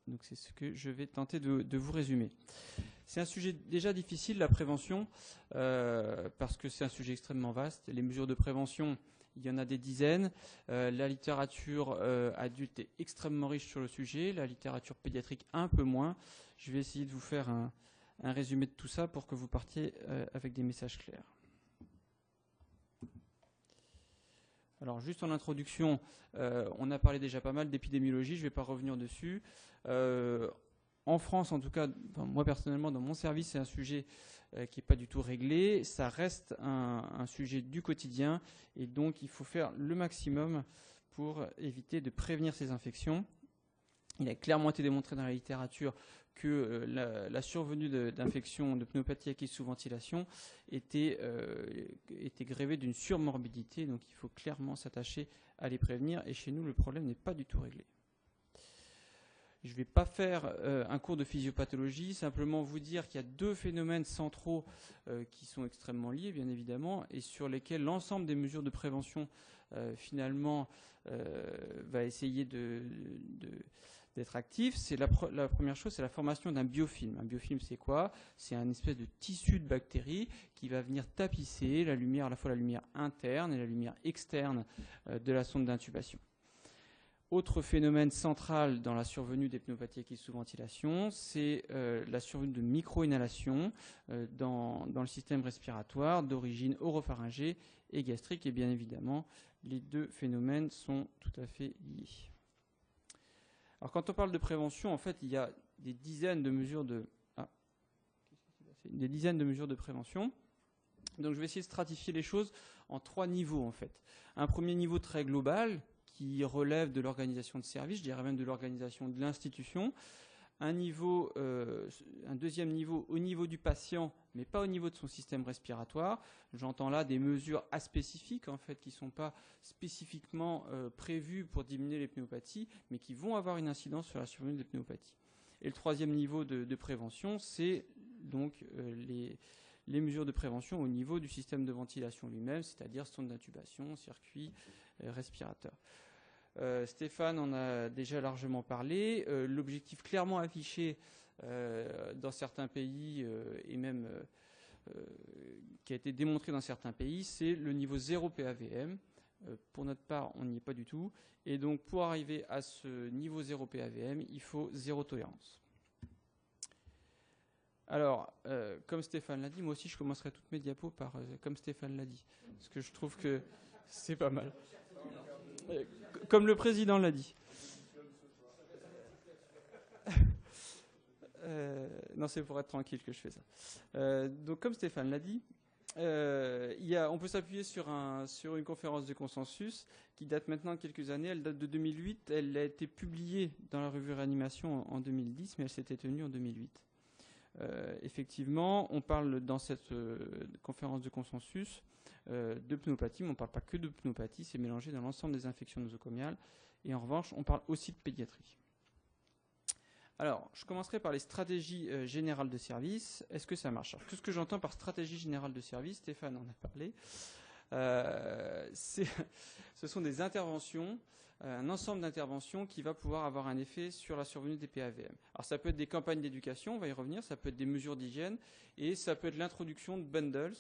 Donc c'est ce que je vais tenter de vous résumer. C'est un sujet déjà difficile, la prévention, parce que c'est un sujet extrêmement vaste. Les mesures de prévention, il y en a des dizaines. La littérature adulte est extrêmement riche sur le sujet, la littérature pédiatrique un peu moins. Je vais essayer de vous faire un résumé de tout ça pour que vous partiez avec des messages clairs. Alors juste en introduction, on a parlé déjà pas mal d'épidémiologie, je ne vais pas revenir dessus. En France, en tout cas, moi personnellement, dans mon service, c'est un sujet qui n'est pas du tout réglé. Ça reste un sujet du quotidien et donc il faut faire le maximum pour éviter de prévenir ces infections. Il a clairement été démontré dans la littérature que la survenue d'infections de pneumopathie acquise sous ventilation était grévée d'une surmorbidité. Donc il faut clairement s'attacher à les prévenir. Et chez nous, le problème n'est pas du tout réglé. Je ne vais pas faire un cours de physiopathologie, simplement vous dire qu'il y a deux phénomènes centraux qui sont extrêmement liés, bien évidemment, et sur lesquels l'ensemble des mesures de prévention, finalement, va essayer d'être actif. C'est la première chose, c'est la formation d'un biofilm. Un biofilm, c'est quoi? C'est un espèce de tissu de bactéries qui va venir tapisser la lumière, à la fois la lumière interne et la lumière externe de la sonde d'intubation. Autre phénomène central dans la survenue des pneumopathies acquises sous ventilation, c'est la survenue de micro-inhalation dans le système respiratoire d'origine oropharyngée et gastrique. Et bien évidemment, les deux phénomènes sont tout à fait liés. Alors quand on parle de prévention, en fait, il y a des dizaines de mesures de prévention. Donc je vais essayer de stratifier les choses en trois niveaux, en fait. Un premier niveau très global, qui relève de l'organisation de service, je dirais même de l'organisation de l'institution. Un deuxième niveau au niveau du patient, mais pas au niveau de son système respiratoire. J'entends là des mesures aspécifiques, en fait, qui ne sont pas spécifiquement prévues pour diminuer les pneumopathies, mais qui vont avoir une incidence sur la survenue des pneumopathies. Et le troisième niveau de prévention, c'est donc les mesures de prévention au niveau du système de ventilation lui-même, c'est-à-dire sonde d'intubation, circuit, respirateur. Stéphane en a déjà largement parlé. L'objectif clairement affiché dans certains pays et même qui a été démontré dans certains pays, c'est le niveau 0 PAVM. Pour notre part, on n'y est pas du tout. Et donc, pour arriver à ce niveau 0 PAVM, il faut zéro tolérance. Alors, comme Stéphane l'a dit, moi aussi je commencerai toutes mes diapos par comme Stéphane l'a dit, parce que je trouve que c'est pas mal. Comme le président l'a dit. Non, c'est pour être tranquille que je fais ça. Donc, comme Stéphane l'a dit, on peut s'appuyer sur une conférence de consensus qui date maintenant de quelques années. Elle date de 2008. Elle a été publiée dans la revue Réanimation en 2010, mais elle s'était tenue en 2008. Effectivement, on parle dans cette conférence de consensus de pneumopathie, mais on ne parle pas que de pneumopathie, c'est mélangé dans l'ensemble des infections nosocomiales. Et en revanche, on parle aussi de pédiatrie. Alors, je commencerai par les stratégies générales de service. Est-ce que ça marche? Alors, qu'est-ce que j'entends par stratégie générale de service? Stéphane en a parlé. Ce sont des interventions, un ensemble d'interventions qui va pouvoir avoir un effet sur la survenue des PAVM. Alors ça peut être des campagnes d'éducation, on va y revenir, ça peut être des mesures d'hygiène et ça peut être l'introduction de bundles.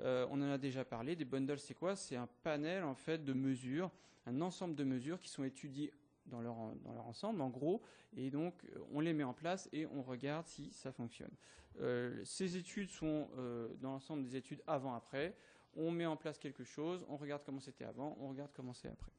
On en a déjà parlé. Des bundles, c'est quoi? C'est un panel en fait de mesures, un ensemble de mesures qui sont étudiées dans leur ensemble, en gros, et donc on les met en place et on regarde si ça fonctionne. Ces études sont dans l'ensemble des études avant-après. On met en place quelque chose, on regarde comment c'était avant, on regarde comment c'est après.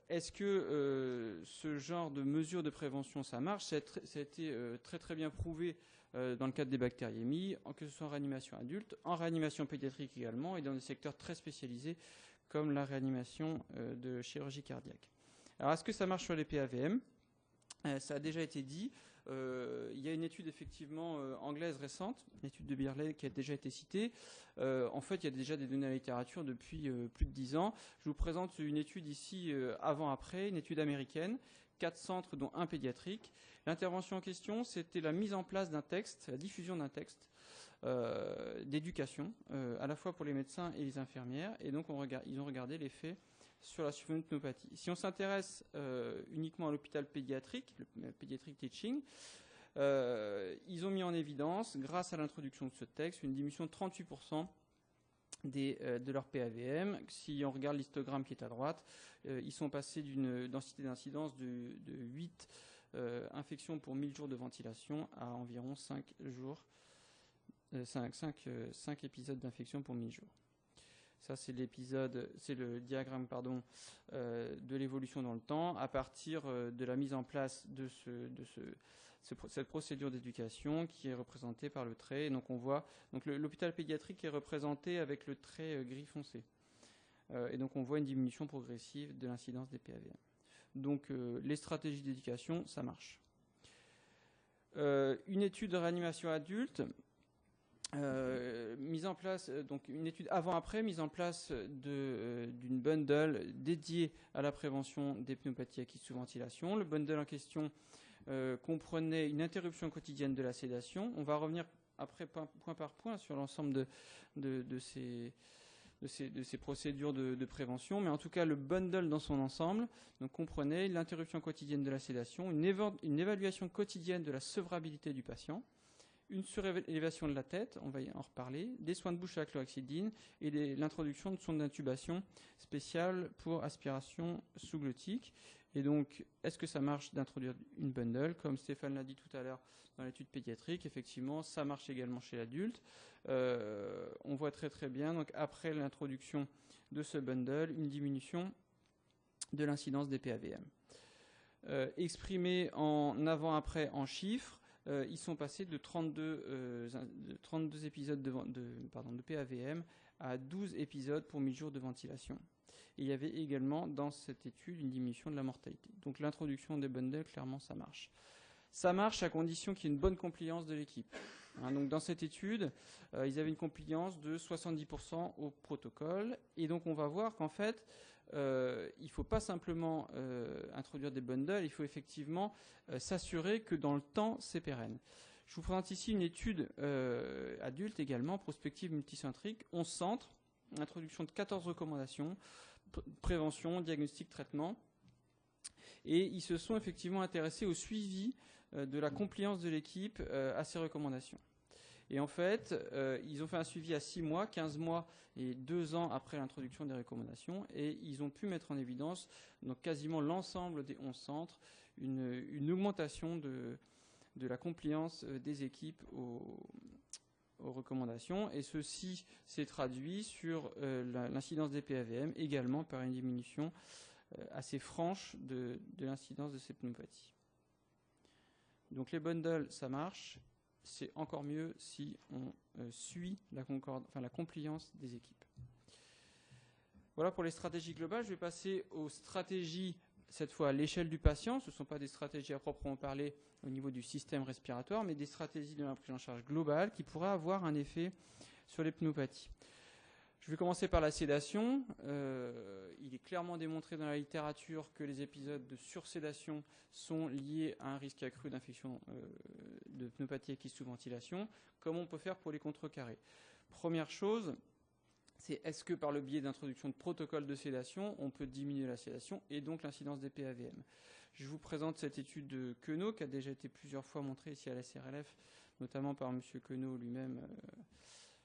Est-ce que ce genre de mesures de prévention, ça marche? Ça a été très très bien prouvé dans le cadre des bactériémies, que ce soit en réanimation adulte, en réanimation pédiatrique également, et dans des secteurs très spécialisés comme la réanimation de chirurgie cardiaque. Alors, est-ce que ça marche sur les PAVM? Ça a déjà été dit. Il y a une étude effectivement anglaise récente, une étude de Birley qui a déjà été citée. En fait, il y a déjà des données à la littérature depuis plus de 10 ans. Je vous présente une étude ici avant-après, une étude américaine, 4 centres dont un pédiatrique. L'intervention en question, c'était la mise en place d'un texte, la diffusion d'un texte d'éducation, à la fois pour les médecins et les infirmières. Et donc, ils ont regardé l'effet sur la pneumopathie. Si on s'intéresse uniquement à l'hôpital pédiatrique, le Pediatric Teaching, ils ont mis en évidence, grâce à l'introduction de ce texte, une diminution de 38% de leur PAVM. Si on regarde l'histogramme qui est à droite, ils sont passés d'une densité d'incidence de 8 infections pour 1000 jours de ventilation à environ 5 épisodes d'infection pour 1000 jours. Ça, c'est le diagramme de l'évolution dans le temps à partir de la mise en place de cette procédure d'éducation qui est représentée par le trait. Et donc on voit l'hôpital pédiatrique est représenté avec le trait gris foncé. Et donc on voit une diminution progressive de l'incidence des PAVM. Donc les stratégies d'éducation, ça marche. Une étude de réanimation adulte. Mise en place, donc une étude avant-après, mise en place d'une bundle dédiée à la prévention des pneumopathies acquises sous ventilation. Le bundle en question comprenait une interruption quotidienne de la sédation. On va revenir après point par point sur l'ensemble de ces procédures de prévention, mais en tout cas le bundle dans son ensemble donc, comprenait l'interruption quotidienne de la sédation, une évaluation quotidienne de la sevrabilité du patient, une surélévation de la tête, on va en reparler, des soins de bouche à la chlorhexidine et l'introduction de sondes d'intubation spéciales pour aspiration sous-glottique. Et donc, est-ce que ça marche d'introduire une bundle? Comme Stéphane l'a dit tout à l'heure dans l'étude pédiatrique, effectivement, ça marche également chez l'adulte. On voit très très bien, donc après l'introduction de ce bundle, une diminution de l'incidence des PAVM. Exprimé en avant-après en chiffres, ils sont passés de 32 épisodes de PAVM à 12 épisodes pour 1000 jours de ventilation. Et il y avait également dans cette étude une diminution de la mortalité. Donc l'introduction des bundles, clairement, ça marche. Ça marche à condition qu'il y ait une bonne compliance de l'équipe. Donc dans cette étude, ils avaient une compliance de 70% au protocole. Et donc on va voir qu'en fait, il ne faut pas simplement introduire des bundles, il faut effectivement s'assurer que dans le temps, c'est pérenne. Je vous présente ici une étude adulte également, prospective multicentrique, 11 centres, introduction de 14 recommandations, prévention, diagnostic, traitement. Et ils se sont effectivement intéressés au suivi de la compliance de l'équipe à ces recommandations. Et en fait, ils ont fait un suivi à 6 mois, 15 mois et 2 ans après l'introduction des recommandations. Et ils ont pu mettre en évidence, donc quasiment l'ensemble des 11 centres, une augmentation de la compliance des équipes aux recommandations. Et ceci s'est traduit sur l'incidence des PAVM, également par une diminution assez franche de l'incidence de ces pneumopathies. Donc les bundles, ça marche. C'est encore mieux si on suit la compliance des équipes. Voilà pour les stratégies globales. Je vais passer aux stratégies, cette fois à l'échelle du patient. Ce ne sont pas des stratégies à proprement parler au niveau du système respiratoire, mais des stratégies de la prise en charge globale qui pourraient avoir un effet sur les pneumopathies. Je vais commencer par la sédation. Il est clairement démontré dans la littérature que les épisodes de sursédation sont liés à un risque accru d'infection de pneumopathie acquise sous ventilation. Comment on peut faire pour les contrecarrer? Première chose, c'est est-ce que par le biais d'introduction de protocoles de sédation, on peut diminuer la sédation et donc l'incidence des PAVM? Je vous présente cette étude de Queneau qui a déjà été plusieurs fois montrée ici à la SRLF, notamment par M. Queneau lui-même.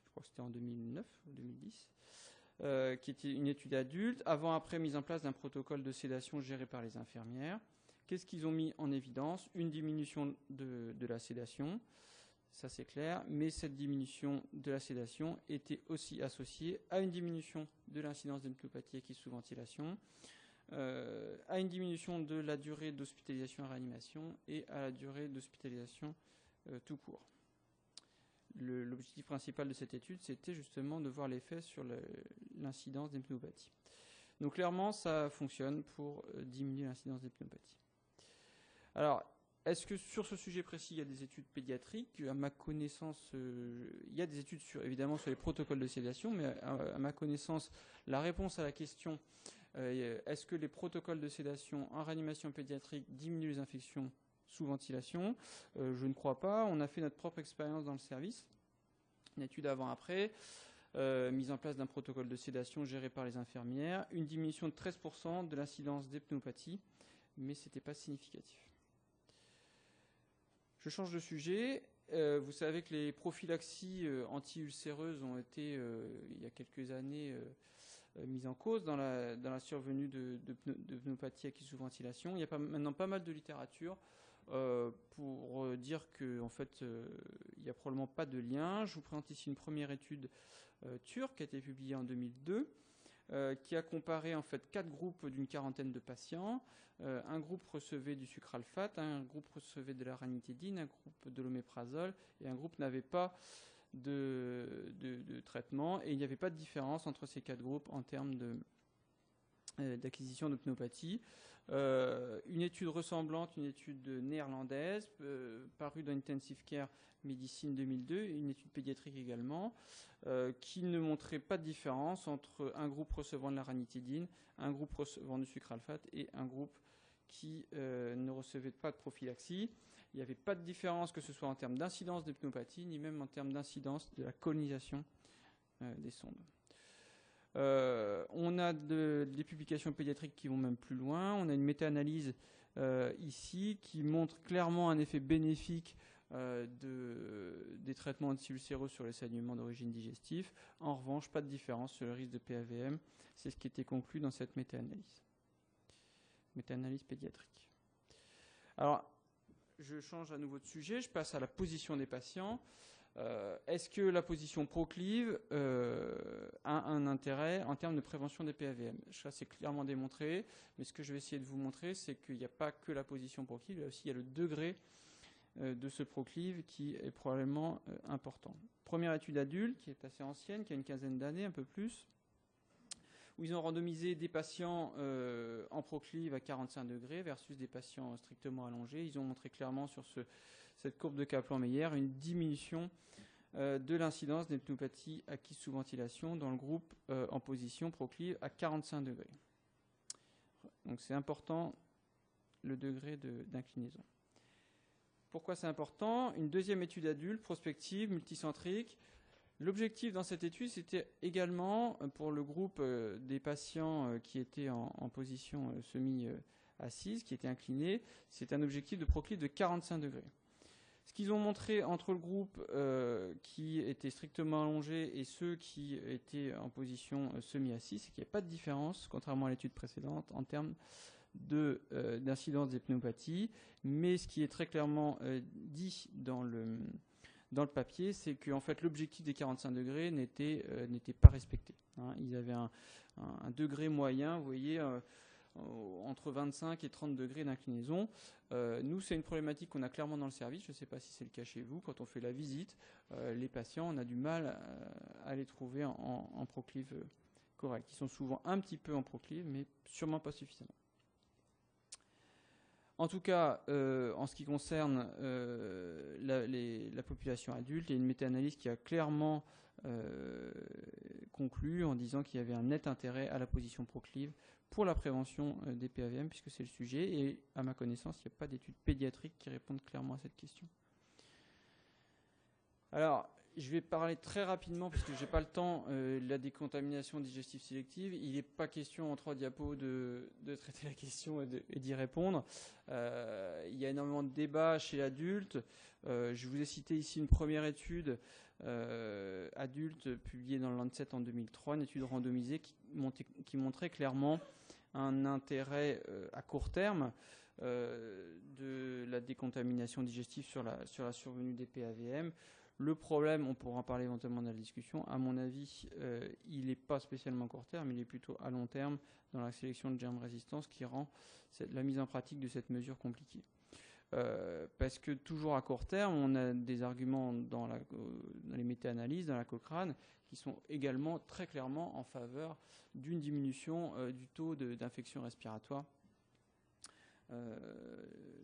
Je crois que c'était en 2009 ou 2010, qui était une étude adulte, avant-après mise en place d'un protocole de sédation géré par les infirmières. Qu'est-ce qu'ils ont mis en évidence? Une diminution de la sédation, ça c'est clair, mais cette diminution de la sédation était aussi associée à une diminution de l'incidence des pneumopathies acquises sous ventilation, à une diminution de la durée d'hospitalisation et réanimation et à la durée d'hospitalisation tout court. L'objectif principal de cette étude, c'était justement de voir l'effet sur l'incidence des pneumopathies. Donc clairement, ça fonctionne pour diminuer l'incidence des pneumopathies. Alors, est-ce que sur ce sujet précis, il y a des études pédiatriques? À ma connaissance, il y a des études évidemment sur les protocoles de sédation, mais à ma connaissance, la réponse à la question est-ce que les protocoles de sédation en réanimation pédiatrique diminuent les infections sous ventilation? Je ne crois pas. On a fait notre propre expérience dans le service, une étude avant-après. mise en place d'un protocole de sédation géré par les infirmières, une diminution de 13% de l'incidence des pneumopathies, mais ce n'était pas significatif. Je change de sujet. Vous savez que les prophylaxies anti-ulcéreuses ont été, il y a quelques années, mises en cause dans la survenue de pneumopathie acquise sous ventilation. Il y a maintenant pas mal de littérature pour dire qu'en fait, il n'y a probablement pas de lien. Je vous présente ici une première étude turque qui a été publiée en 2002, qui a comparé en fait 4 groupes d'une quarantaine de patients. Un groupe recevait du sucralfate, un groupe recevait de la ranitidine, un groupe de l'oméprazole et un groupe n'avait pas de traitement. Et il n'y avait pas de différence entre ces 4 groupes en termes d'acquisition de pneumopathie. Une étude ressemblante, une étude néerlandaise, parue dans Intensive Care Medicine 2002, une étude pédiatrique également, qui ne montrait pas de différence entre un groupe recevant de la ranitidine, un groupe recevant du sucralfate et un groupe qui ne recevait pas de prophylaxie. Il n'y avait pas de différence que ce soit en termes d'incidence des pneumopathies, ni même en termes d'incidence de la colonisation des sondes. On a des publications pédiatriques qui vont même plus loin. On a une méta-analyse ici qui montre clairement un effet bénéfique des traitements anti-ulcéreux sur les saignements d'origine digestive. En revanche, pas de différence sur le risque de PAVM. C'est ce qui était conclu dans cette méta-analyse. Méta-analyse pédiatrique. Alors, je change à nouveau de sujet. Je passe à la position des patients. Est-ce que la position proclive a un intérêt en termes de prévention des PAVM? Ça, c'est clairement démontré, mais ce que je vais essayer de vous montrer, c'est qu'il n'y a pas que la position proclive, il y a le degré de ce proclive qui est probablement important. Première étude adulte, qui est assez ancienne, qui a une quinzaine d'années, un peu plus, où ils ont randomisé des patients en proclive à 45 degrés versus des patients strictement allongés. Ils ont montré clairement sur cette courbe de Kaplan-Meier une diminution de l'incidence des pneumopathies acquises sous ventilation dans le groupe en position proclive à 45 degrés. Donc c'est important le degré d'inclinaison. Pourquoi c'est important? Une deuxième étude adulte, prospective, multicentrique. L'objectif dans cette étude, c'était également pour le groupe des patients qui étaient en position semi-assise, qui étaient inclinés, c'est un objectif de proclive de 45 degrés. Ce qu'ils ont montré entre le groupe qui était strictement allongé et ceux qui étaient en position semi-assise, c'est qu'il n'y a pas de différence, contrairement à l'étude précédente, en termes d'incidence des pneumopathies. Mais ce qui est très clairement dit dans le papier, c'est qu'en fait, l'objectif des 45 degrés n'était pas respecté. Ils avaient un degré moyen, vous voyez, entre 25 et 30 degrés d'inclinaison. Nous, c'est une problématique qu'on a clairement dans le service. Je ne sais pas si c'est le cas chez vous. Quand on fait la visite, les patients, on a du mal à les trouver en proclive correct. Ils sont souvent un petit peu en proclive, mais sûrement pas suffisamment. En tout cas, en ce qui concerne la population adulte, il y a une méta-analyse qui a clairement conclu en disant qu'il y avait un net intérêt à la position proclive pour la prévention des PAVM, puisque c'est le sujet, et à ma connaissance, il n'y a pas d'études pédiatriques qui répondent clairement à cette question. Alors, je vais parler très rapidement, parce que je n'ai pas le temps, de la décontamination digestive sélective. Il n'est pas question en 3 diapos de traiter la question et d'y répondre. Il y a énormément de débats chez l'adulte. Je vous ai cité ici une première étude adulte publiée dans le Lancet en 2003, une étude randomisée qui montrait clairement un intérêt à court terme de la décontamination digestive sur la survenue des PAVM. Le problème, on pourra en parler éventuellement dans la discussion, à mon avis, il n'est pas spécialement court terme, il est plutôt à long terme dans la sélection de germes résistance qui rend la mise en pratique de cette mesure compliquée. Parce que toujours à court terme, on a des arguments dans les méta-analyses, dans la Cochrane, qui sont également très clairement en faveur d'une diminution du taux d'infection respiratoire.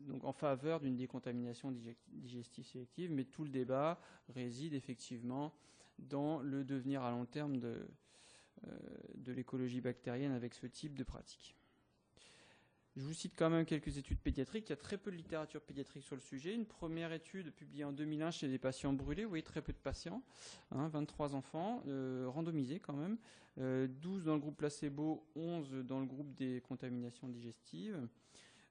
Donc en faveur d'une décontamination digestive sélective, mais tout le débat réside effectivement dans le devenir à long terme de l'écologie bactérienne avec ce type de pratique. Je vous cite quand même quelques études pédiatriques. Il y a très peu de littérature pédiatrique sur le sujet. Une première étude publiée en 2001 chez des patients brûlés. Vous voyez, très peu de patients. 23 enfants, randomisés quand même. 12 dans le groupe placebo, 11 dans le groupe des contaminations digestives.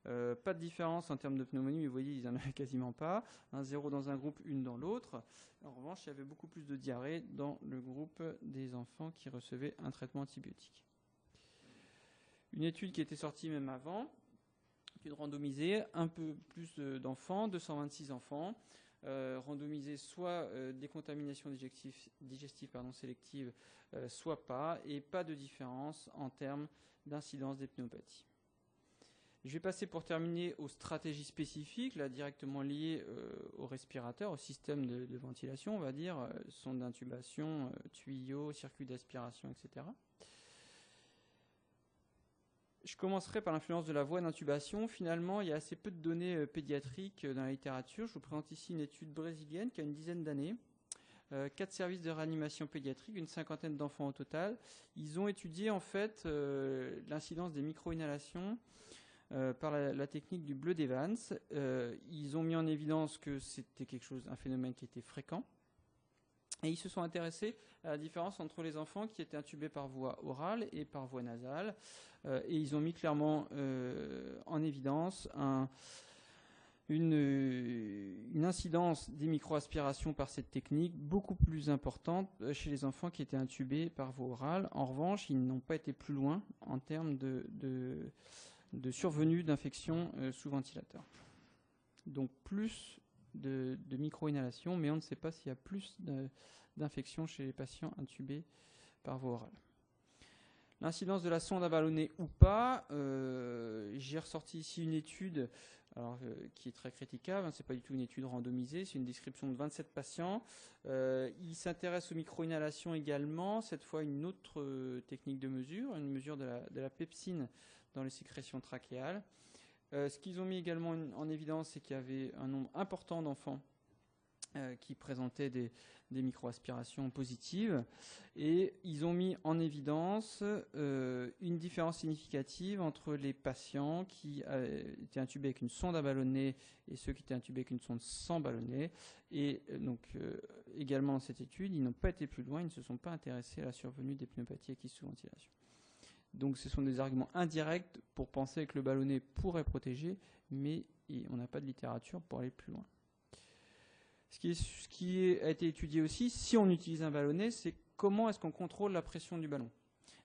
Pas de différence en termes de pneumonie, mais vous voyez, ils n'en avaient quasiment pas. 0 dans un groupe, 1 dans l'autre. En revanche, il y avait beaucoup plus de diarrhée dans le groupe des enfants qui recevaient un traitement antibiotique. Une étude qui était sortie même avant, étude randomisée, un peu plus d'enfants, 226 enfants, randomisés soit des contaminations digestives sélectives, soit pas, et pas de différence en termes d'incidence des pneumopathies. Je vais passer pour terminer aux stratégies spécifiques, là directement liées au respirateur, au système de ventilation, on va dire, sonde d'intubation, tuyaux, circuit d'aspiration, etc. Je commencerai par l'influence de la voie d'intubation. Finalement, il y a assez peu de données pédiatriques dans la littérature. Je vous présente ici une étude brésilienne qui a une dizaine d'années. 4 services de réanimation pédiatrique, une cinquantaine d'enfants au total. Ils ont étudié en fait l'incidence des micro-inhalations par la technique du Blood Evans. Ils ont mis en évidence que c'était un phénomène qui était fréquent. Et ils se sont intéressés à la différence entre les enfants qui étaient intubés par voie orale et par voie nasale. Et ils ont mis clairement en évidence une incidence des micro-aspirations par cette technique beaucoup plus importante chez les enfants qui étaient intubés par voie orale. En revanche, ils n'ont pas été plus loin en termes de survenue d'infections sous ventilateur. Donc plus de micro-inhalation, mais on ne sait pas s'il y a plus d'infections chez les patients intubés par voie orale. L'incidence de la sonde à ballonner ou pas, j'ai ressorti ici une étude qui est très critiquable, ce n'est pas du tout une étude randomisée, c'est une description de 27 patients. Il s'intéresse aux micro-inhalations également, cette fois une autre technique de mesure, une mesure de la pepsine dans les sécrétions trachéales. Ce qu'ils ont mis également en évidence, c'est qu'il y avait un nombre important d'enfants qui présentaient des micro-aspirations positives. Et ils ont mis en évidence une différence significative entre les patients qui étaient intubés avec une sonde à ballonner et ceux qui étaient intubés avec une sonde sans ballonner. Et donc, également dans cette étude, ils n'ont pas été plus loin, ils ne se sont pas intéressés à la survenue des pneumopathies acquises sous ventilation. Donc ce sont des arguments indirects pour penser que le ballonnet pourrait protéger, mais on n'a pas de littérature pour aller plus loin. Ce qui a été étudié aussi, si on utilise un ballonnet, c'est comment est-ce qu'on contrôle la pression du ballon.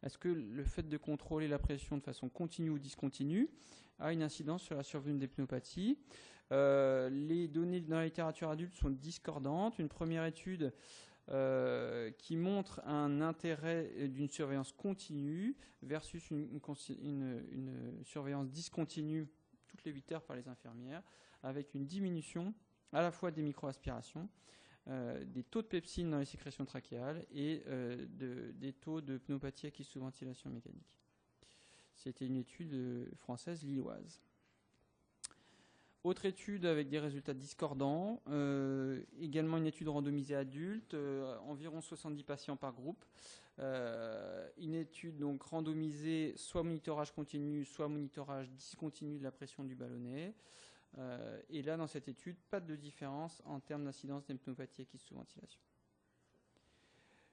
Est-ce que le fait de contrôler la pression de façon continue ou discontinue a une incidence sur la survenue des pneumopathies? Les données dans la littérature adulte sont discordantes. Une première étude qui montre un intérêt d'une surveillance continue versus une surveillance discontinue toutes les 8 heures par les infirmières, avec une diminution à la fois des micro-aspirations, des taux de pepsine dans les sécrétions trachéales et des taux de pneumopathie acquise sous ventilation mécanique. C'était une étude française lilloise. Autre étude avec des résultats discordants, également une étude randomisée adulte, environ 70 patients par groupe. Une étude donc randomisée, soit monitorage continu, soit monitorage discontinu de la pression du ballonnet. Et là, dans cette étude, pas de différence en termes d'incidence des pneumopathies acquises sous ventilation.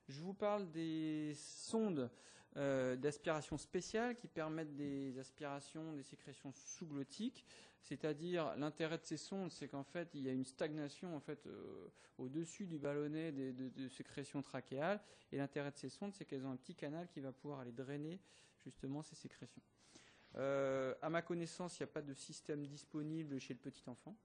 Je vous parle des sondes d'aspiration spéciale qui permettent des aspirations, des sécrétions sous-glottiques. C'est-à-dire, l'intérêt de ces sondes, c'est qu'en fait, il y a une stagnation en fait, au-dessus du ballonnet de sécrétions trachéales. Et l'intérêt de ces sondes, c'est qu'elles ont un petit canal qui va pouvoir aller drainer justement ces sécrétions. À ma connaissance, il n'y a pas de système disponible chez le petit enfant.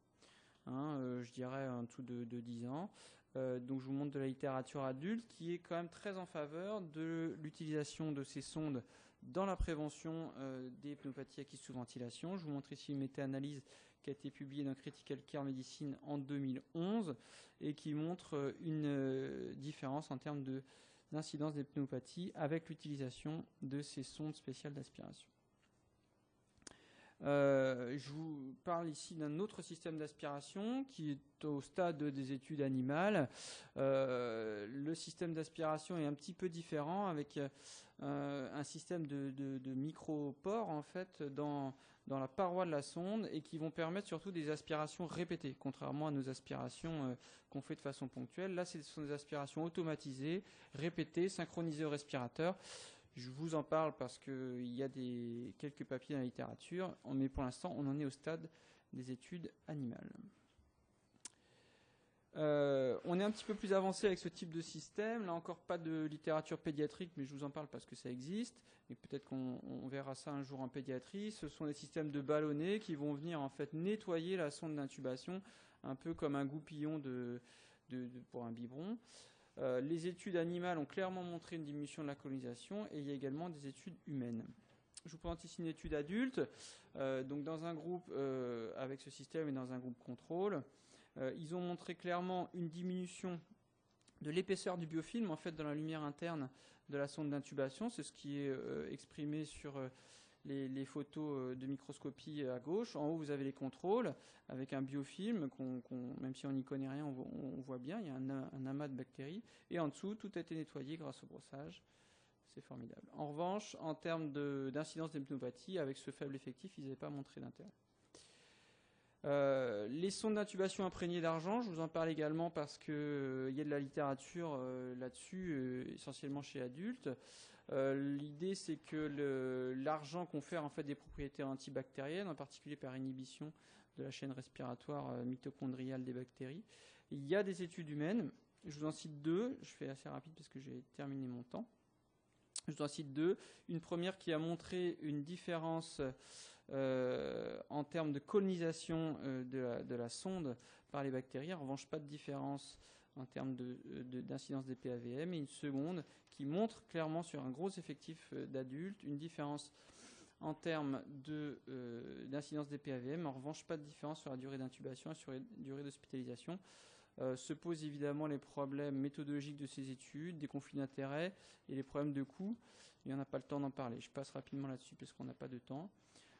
Je dirais en dessous de 10 ans. Donc je vous montre de la littérature adulte qui est quand même très en faveur de l'utilisation de ces sondes dans la prévention des pneumopathies acquises sous ventilation. Je vous montre ici une méta-analyse qui a été publiée dans Critical Care Medicine en 2011 et qui montre une différence en termes d'incidence des pneumopathies avec l'utilisation de ces sondes spéciales d'aspiration. Je vous parle ici d'un autre système d'aspiration qui est au stade des études animales. Le système d'aspiration est un petit peu différent avec un système de micropores en fait dans la paroi de la sonde et qui vont permettre surtout des aspirations répétées, contrairement à nos aspirations qu'on fait de façon ponctuelle. Là, ce sont des aspirations automatisées, répétées, synchronisées au respirateur. Je vous en parle parce qu'il y a quelques papiers dans la littérature, mais pour l'instant, on en est au stade des études animales. On est un petit peu plus avancé avec ce type de système. Là encore, pas de littérature pédiatrique, mais je vous en parle parce que ça existe. Et peut-être qu'on verra ça un jour en pédiatrie. Ce sont des systèmes de ballonnets qui vont venir en fait nettoyer la sonde d'intubation, un peu comme un goupillon pour un biberon. Les études animales ont clairement montré une diminution de la colonisation et il y a également des études humaines. Je vous présente ici une étude adulte, donc dans un groupe avec ce système et dans un groupe contrôle. Ils ont montré clairement une diminution de l'épaisseur du biofilm en fait dans la lumière interne de la sonde d'intubation. C'est ce qui est exprimé sur les photos de microscopie à gauche. En haut, vous avez les contrôles avec un biofilm, même si on n'y connaît rien, on voit bien, il y a un amas de bactéries. Et en dessous, tout a été nettoyé grâce au brossage. C'est formidable. En revanche, en termes d'incidence des pneumopathies, avec ce faible effectif, ils n'avaient pas montré d'intérêt. Les sondes d'intubation imprégnées d'argent, je vous en parle également parce qu'il y a de la littérature là-dessus, essentiellement chez adultes. L'idée, c'est que l'argent confère en fait des propriétés antibactériennes, en particulier par inhibition de la chaîne respiratoire mitochondriale des bactéries. Il y a des études humaines, je vous en cite deux, je fais assez rapide parce que j'ai terminé mon temps. Je vous en cite deux. Une première qui a montré une différence en termes de colonisation de la sonde par les bactéries. En revanche, pas de différence en termes d'incidence des PAVM. Et une seconde qui montre clairement sur un gros effectif d'adultes une différence en termes d'incidence des PAVM. En revanche, pas de différence sur la durée d'intubation et sur la durée d'hospitalisation. Se posent évidemment les problèmes méthodologiques de ces études, des conflits d'intérêts et les problèmes de coût. Il n'y en a pas le temps d'en parler. Je passe rapidement là-dessus parce qu'on n'a pas de temps.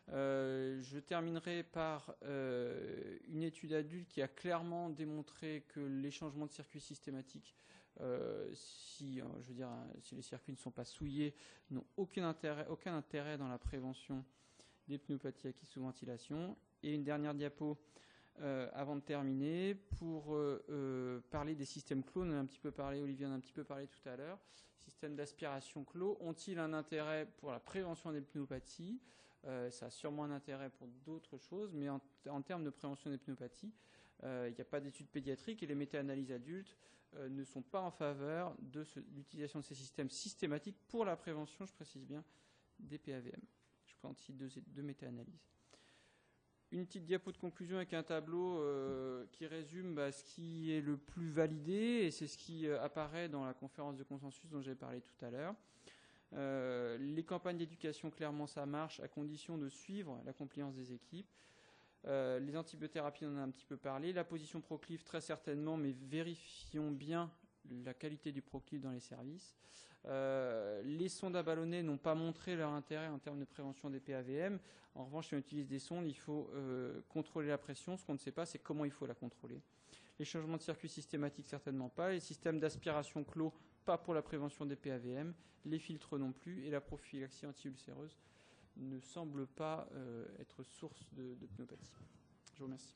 Je terminerai par une étude adulte qui a clairement démontré que les changements de circuit systématiques, si les circuits ne sont pas souillés, n'ont aucun intérêt dans la prévention des pneumopathies acquises sous ventilation. Et une dernière diapo avant de terminer, pour parler des systèmes clos. On en a un petit peu parlé, Olivier en a un petit peu parlé tout à l'heure. Systèmes d'aspiration clos ont-ils un intérêt pour la prévention des pneumopathies ? Ça a sûrement un intérêt pour d'autres choses, mais en termes de prévention des pneumopathies, il n'y a pas d'études pédiatriques et les méta-analyses adultes ne sont pas en faveur de l'utilisation de ces systèmes systématiques pour la prévention, je précise bien, des PAVM. Je présente ici deux méta-analyses. Une petite diapo de conclusion avec un tableau qui résume ce qui est le plus validé, et c'est ce qui apparaît dans la conférence de consensus dont j'ai parlé tout à l'heure. Les campagnes d'éducation, clairement, ça marche, à condition de suivre la compliance des équipes. Les antibiothérapies, on en a un petit peu parlé. La position proclive, très certainement, mais vérifions bien la qualité du proclive dans les services. Les sondes à ballonnet n'ont pas montré leur intérêt en termes de prévention des PAVM. En revanche, si on utilise des sondes, il faut contrôler la pression. Ce qu'on ne sait pas, c'est comment il faut la contrôler. Les changements de circuit systématiques, certainement pas. Les systèmes d'aspiration clos, pas pour la prévention des PAVM. Les filtres non plus. Et la prophylaxie anti-ulcéreuse ne semble pas être source de pneumopathie. Je vous remercie.